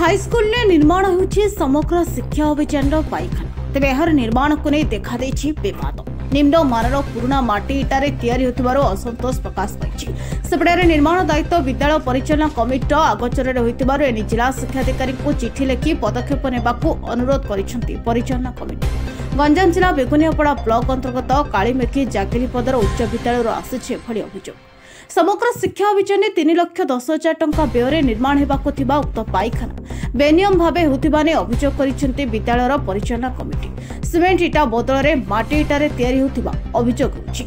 High school निर्माण होछि समग्र शिक्षा अभियान पाइखाना तेज यार निर्माण को नहीं देखा बद निम्न मानर पुराणा माटी इटारे तैयारी होतिबारो असंतोष प्रकाश पाइछि। सेपटे निर्माण दायित्व विद्यालय परिचालना कमिटी आगोचर होतिबारो एनि जिला शिक्षाधिकारी को चिठी लिखि पदक्षेप नेबाकू अनुरोध करिसेंति परिचालना कमिटी। गंजाम जिला बेगुनियापड़ा ब्लॉक अंतर्गत कालीमेखी जागिरीपदर उच्च विद्यालय आसिछि एभଳି अभियोग। समग्र शिक्षा अभियान 3,10,000 टंका व्यय निर्माण होगाकू उक्त पाइखाना बेनियम भाव होता अभियोग कर विद्यालय परिचालना कमिटी। सिमेंट इटा बदल में माटी इटारे तैयारी होता अभियोग होछि।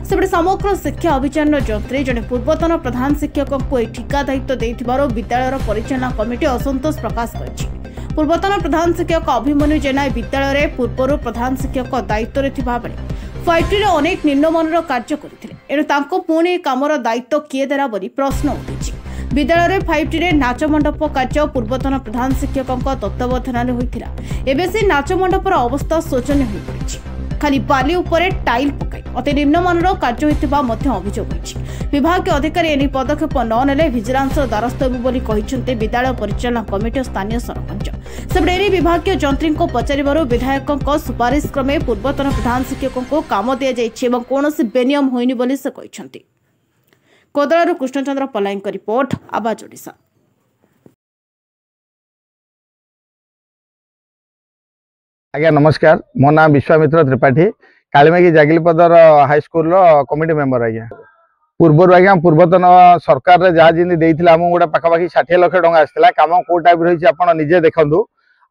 सेपटे समग्र शिक्षा अभियान जंत्री जड़े पूर्वतन प्रधान शिक्षक को ठिका दायित्व देथिबारो विद्यालय परिचालना कमिटी असंतोष प्रकाश करिछि। पूर्वतन प्रधान शिक्षक अभिमन्यु जेना विद्यालय पूर्व प्रधान शिक्षक दायित्व में 5T अनेक निम्नमानर कार्य करथिले एणु तांको पुणी कामर दायित्व किए देला बोली प्रश्न उठिछि। विद्यालय 5T नाच मंडप कार्य पूर्वतन प्रधान शिक्षक तत्वावधान होइथिला। एबे से नाच मंडपर अवस्था शोचनीय होई पड़िछि। खाली बाली उपरे टाइल पकाई अति निम्नमानर कार्य होइतिबा मध्य अभियोग होइछि। विभाग के अधिकारी एनि पदक्षेप न नेले विजिलेंस द्वारस्थ हेबु बोली कहिसंते विद्यालय परिचालना कमिटी स्थानीय सरपंच। सेपटे विभाग जंत्री को पचारिबारो विधायकों सुपारिश क्रमे पूर्वतन प्रधान शिक्षकों को काम दि जाइछि एवं कौनसी बेनियम होइनि बोली से कहिसंते। कोदलारू कृष्णचंद्र पलाईंक रिपोर्ट आवाज ओडिशा। आज्ञा नमस्कार, मो ना Vishwamitra Tripathi Kalimekhi Jagilipadar high school committee member. आज्ञा पूर्वर आज्ञा पूर्वतन सरकार रे जहाँ जिंदी देइथिला हम गोटे पाखापाखि 60 लाख टंका आसला काम को टाइप रही आपण निजे देखंतु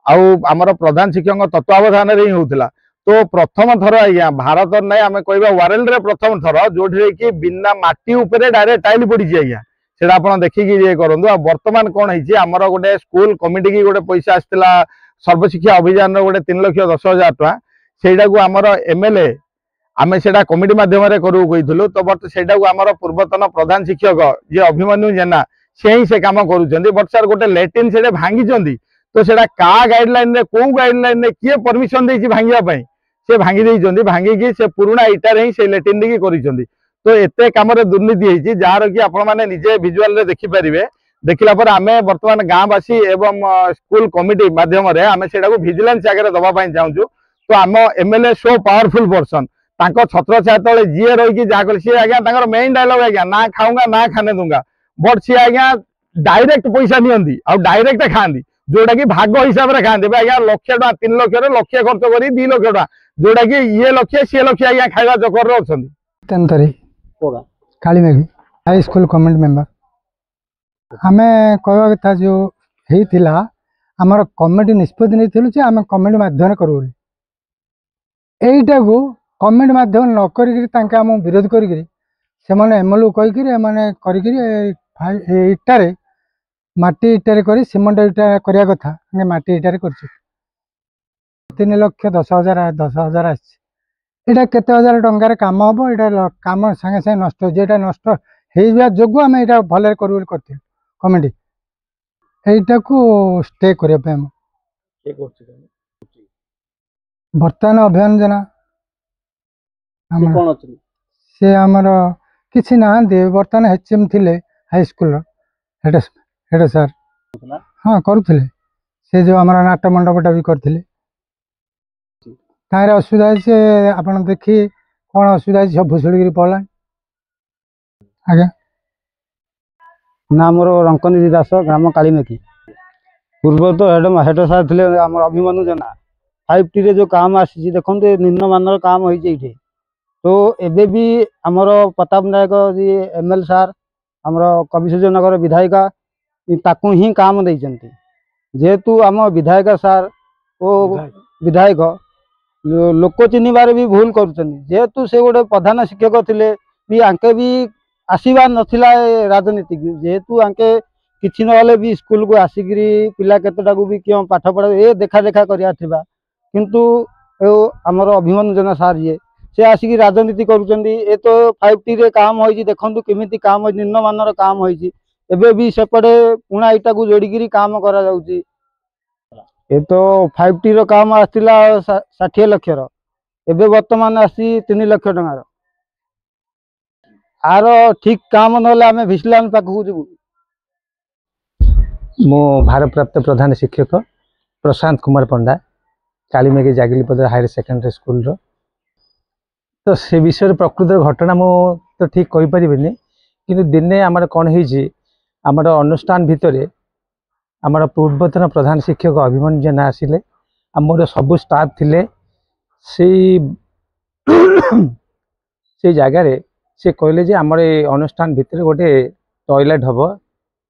आमर प्रधान शिक्षक तत्वावधान रे होउथिला। तो प्रथम थर आज्ञा भारत नै आमे कहबा वर्ल्ड रे प्रथम थर जोठी कि बिना माटी ऊपर डायरेक्ट टाइल पड़ी आज्ञा सेटा आपण देखिकी ये करंतु। वर्तमान कोन हिची आमर गोटे स्कूल कमिटी की गोटे पैसा आसला सर्वशिक्षा अभियान गोटे 3,10,000 टका सेटा को आमर एमएलए आम से कमिटी मध्यम करू कही तो बट से पूर्वतन प्रधान शिक्षक जी अभिमन्यु जेना से ही से कम कर बट सर गोटे लैट्रिन से भांगी तो से गाइडलाइन रे कौ गाइडलाइन रे किए परमिशन देछि भांगिया से भांगी भांगिकी से पुराना इटार ही से लैट्रिन देखिए कर तो एते काम दुर्नीति होती जार कि आपण मैंने निजे विजुअल रे देखि पारिबे। देखला पर आमे वर्तमान गाँवासी एवं स्कूल कमिटी मध्यम आम से विजिलेंस आगे दवाई चाहूँ। तो आम एमएलए सो पावरफुल पर्सन छत्र छाया तले जी रही सी आज्ञा मेन डायलॉग आज्ञा ना खाऊंगा ना खाने दूंगा बट सी आज्ञा डायरेक्ट पैसा नियंती आ डायरेक्ट खाती जोटा कि भाग हिसाब से खाते आज्ञा लक्ष टका 3 लाख लक्ष्य खर्च कर 2 लाख टका जोटा कि ये लक्ष्य सी लक्ष्य आज्ञा खाଇବା चक्कर अच्छा कालीमेखी हाई स्कूल कमिटी मेंबर आम कहवा कथा जो होता आमर कमिटी निष्पत्ति नहीं आम कमिटी मध्यम करूँ यहीटा को कमेंट माध्यम न कर विरोध कर एमएलए कही इटारे माटी इटारे कर सीमेंट इटा करने कथा माटी इटारे कर 3,10,000 आटा केते हजार टंकार काम हम यहाँ काम सागे सागे नष्ट जेटा नष्ट हो जो आम यहाँ भल करूँ कमिटी यहीटा को स्टे करने बर्तमान अभियान जना से आमर किसी ना बर्तमान एचएम थिले हाई स्कूल हेड सर हाँ करुले से जो आम नाट मंडपटा भी करते तार असुविधा से आप देखी कौन असुविधा सब भुसुड़ी पड़ा। आज्ञा ना मोर रंकनिधि दास ग्राम कालीमेखी पूर्व तो हेड सार थे आम अभिमन्यु जेना 5T रे जो काम आसी देखो निम्नमानर काम होइए तो एबे भी आमर प्रताप नायक जी एमएल सार आमर कविसूर्य नगर विधायिका ताकू ही काम देइचंती जेहेतु आम विधायक सार ओ विधायक लोक चिन्हबार भी भूल करेतु से गोटे प्रधान शिक्षक थे भी आंके भी आसवा नथिला राजनीति जेहेतु आंके किसी ना भी स्कूल को आसिकी पिला केतटा को भी क्यों पाठ पढ़ा ए देखा देखा करिया थिबा किंतु आमर अभिमन्यु जेना सार जी से आसिकी राजनीति करुचंदी ए तो 5T रे काम होइछि देखंतु केमिति काम निम्नमानर काम होइछि एबे भी सेपटे पुणा इटा को जोड़िकी काम करा जाउछि। ए तो 5T रो काम आस्तिला 60 लाख एबे वर्तमान आसी 3 लाख टंकार आर ठीक काम नले आमे विजिलेंस पाखु जीवु मो भारप्राप्त प्रधान शिक्षक प्रशांत कुमार पंडा कालीमेघी जागिलीपदर हायर सेकेंडरी स्कूल रो। तो से विषय प्रकृत घटना मो तो ठीक कहि परिबिनी किंतु दिने आमर कौन होइछि आमर अनुष्ठान भितर आमर पूर्वतन प्रधान शिक्षक अभिमन्यु जेना आसिले आमर सब स्टाफ थिले से जगार से कहले जे आमर अनुष्ठान भितर गोटे टॉयलेट हम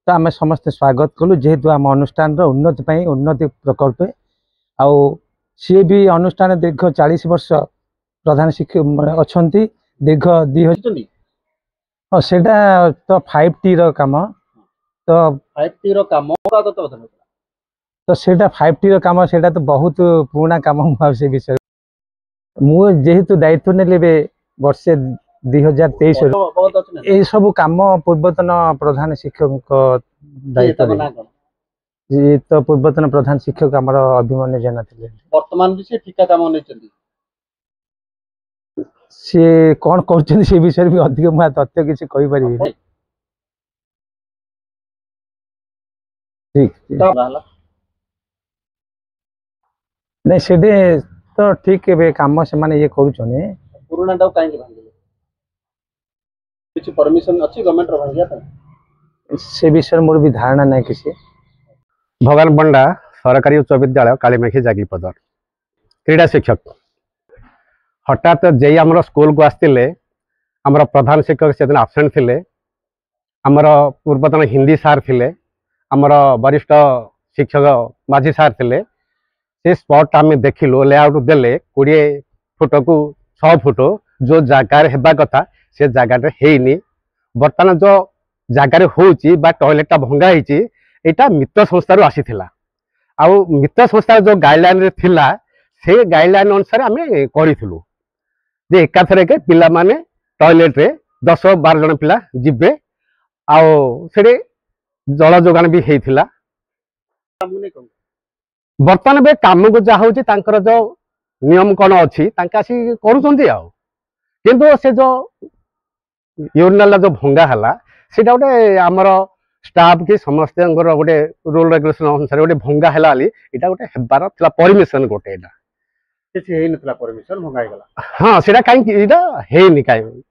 तो आम समस्त स्वागत कलु जेहेतु आम अनुष्ठान उन्नति पाई उन्नति प्रकल्प आउ सी भी अनुष्ठान दीर्घ 40 वर्ष प्रधान शिक्षक अच्छा दीर्घ 2000 हाँ सेटा तो 5T रो काम तो 5T रो काम तो सेटा 5T रो काम सेटा तो बहुत पुराना काम से विषय मु जेहेतु दायित्व नेले वर्षे 2023 ये सब काम पूर्वतन प्रधान शिक्षक दायित्व ये तो पूर्वतन प्रधान शिक्षक आमर अभिमन्यु जेना थे वर्तमान भी से ठिका काम नहीं सी कौन कर से विषय भी अधिक मुझे तथ्य किसी कहि परिबे ठीक नहीं सेडे तो ठीक है काम से माने ये करूछने पुराना डाउ काहे भांगिले किछि परमिशन अछि गवर्नमेंट रो भांगिया त से विषय मोर भी धारणा नहीं किसी। भगवान पंडा सरकारी उच्च विद्यालय कालीमेघी जागिलपदर क्रीड़ा शिक्षक हठात जे आमर स्कूल को आसते आमर प्रधान शिक्षक से दिन आबसेंट थे आमर पूर्वतन हिंदी सार थे आमर वरिष्ठ शिक्षक माझी सार थे से स्पॉट आम देखिलु लेआउट देले 20 फुट को 6 फुट जो जगार हेबा कथा से जगार हेनी बर्तमान जो जगार होउची बा टॉयलेट भंगा होइची एटा मित्र संस्था आसी आउ मित्र संस्था जो गाइडलाइन रे थिला से गाइडलाइन अनुसार आम करूँ जे एकाथर के पिला माने टॉयलेट रे 10-12 जन पिला जिबे आउ से जल जोगान भी होइथिला। बर्तमान बे काम को जहाँ होची तांकर जो नियम कौन अच्छी आसी करूँ किंतु से जो यूरिनाल जो भंगा है सीटा गोटे आमर स्टाफ कि समस्त गोटे रूल रेगुलेशन अनुसार गोटे भंगा है यहाँ गोटे हेबार परमिशन गोटे परमिशन भंगा गला हाँ सीटा कहीं कहीं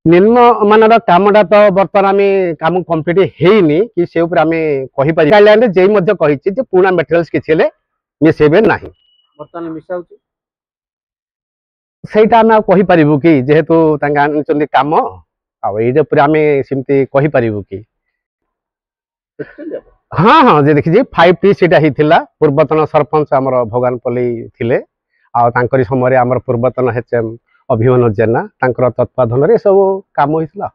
निम्न मानर कामटा तो बर्तमान आम काम कम्प्लीट होनी कि से आम कहीपर गाइडलाइन जे कही पुराना मेटेरियल्स किसी मिसेबे ना बर्तमान मिसा सहीटा आम कहीपर कि जेहेतु आनी कम आम सेमती कहीपर कि हाँ हाँ जे देखिए 5T सीटा होता पूर्वतन सरपंच आमर भगवानपल्ली थे आर समय आमर पूर्वतन HM अभिमन्यु जेना तत्वाधान सब काम होता।